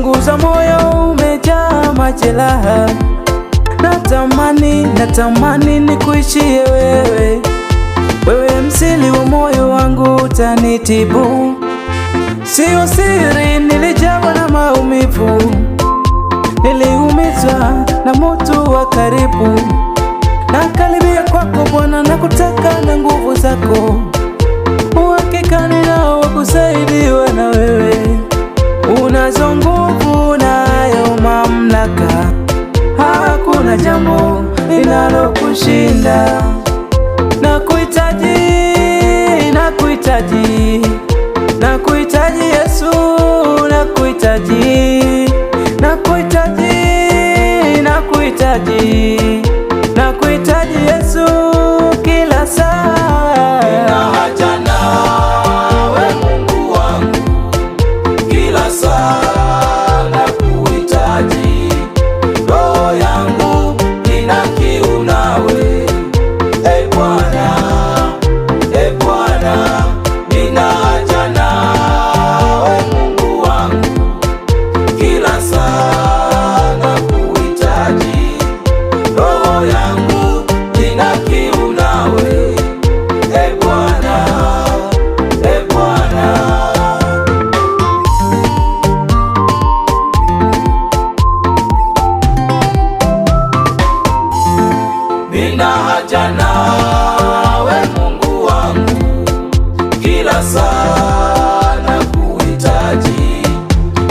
umeunguza moyo, umejaa majeraha. Natamani nikuishie wewe, wewe msili wa moyo wangu, utanitibu. Sio siri, nilijawa na maumivu, niliumizwa na mtu wa karibu. Nakaribia kwako Bwana, nakutaka na nguvu zako. Uhakika ninao wa kusaidiwa na wewe, unazo nguvu nayo mamlaka, hakuna jambo linalokushinda. Nakuhitaji, nakuhitaji, nakuhitaji Yesu, nakuhitaji, nakuhitaji, nakuhitaji, nakuhitaji Yesu kila saa. Nina haja nawe Mungu wangu, kila saa nakuhitaji. Roho yangu ina kiu nawe, e Bwana, e Bwana. Nina haja nawe Mungu wangu, kila saa nakuhitaji. Roho yangu ina kiu nawe, e Bwana, e Bwana. Nina haja nawe Mungu wangu, kila saa nakuhitaji.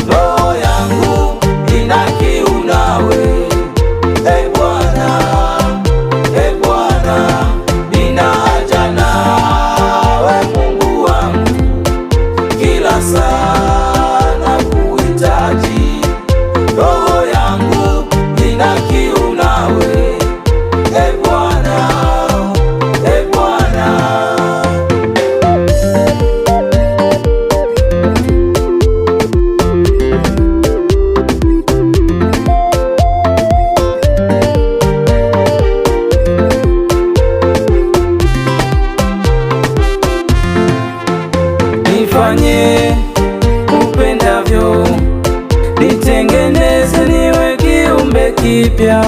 Roho yangu ina kiu nawe, e Bwana, e Bwana. Nina haja nawe Mungu wangu, kila saa nakuhitaji. Roho yangu ina kiu nawe, e Bwana, e Bwana. Nifanye upendavyo, nitengeneze niwe kiumbe kipya.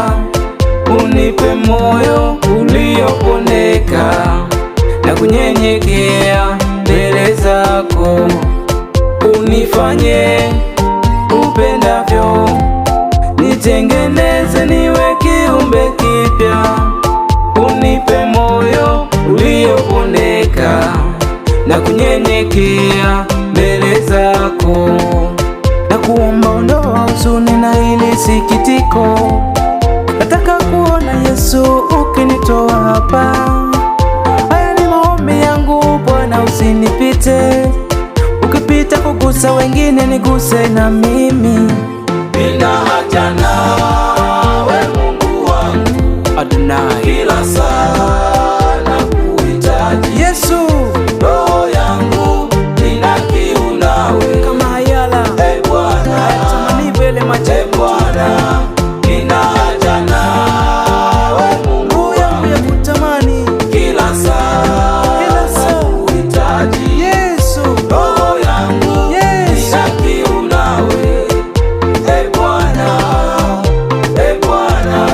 Unipe moyo ulioponeka na kunyenyekea mbele zako. Unifanye upendavyo, nitengeneze niwe kiumbe kipya. Unipe moyo ulioponeka na kunyenyekea mbele zako. Na kuomba ondoa huzuni na hili sikitiko, nataka kuona Yesu ukinitoa hapa. Haya ni maombi yangu Bwana, usinipite. Ukipita kugusa wengine, niguse na mimi. Nina haja nawe Mungu wangu, Adonai, kila saa nakuhitaji. Yesu, roho yangu ina kiu nawe, kama hayala, e Bwana, tamani vile macho, e Bwana. Nina haja nawe Mungu roho yangu ya kutamani kila saa nakuhitaji. Yesu, Roho yangu Yesu, ina kiu nawe, e Bwana, e Bwana.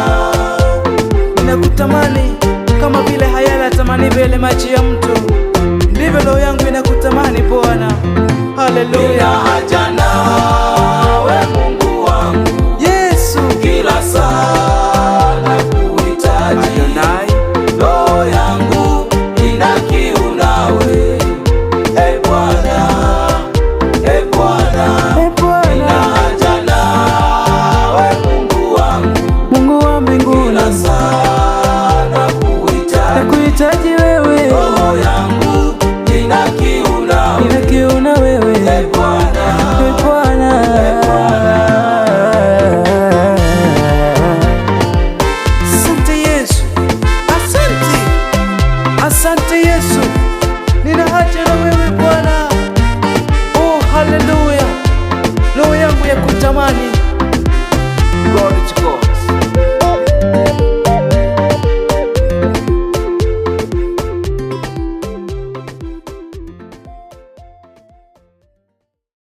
ninakutamani kama vile hayala tamani vile macho ya mtu, ndivyo roho yangu inakutamani Bwana. Haleluya. Nina haja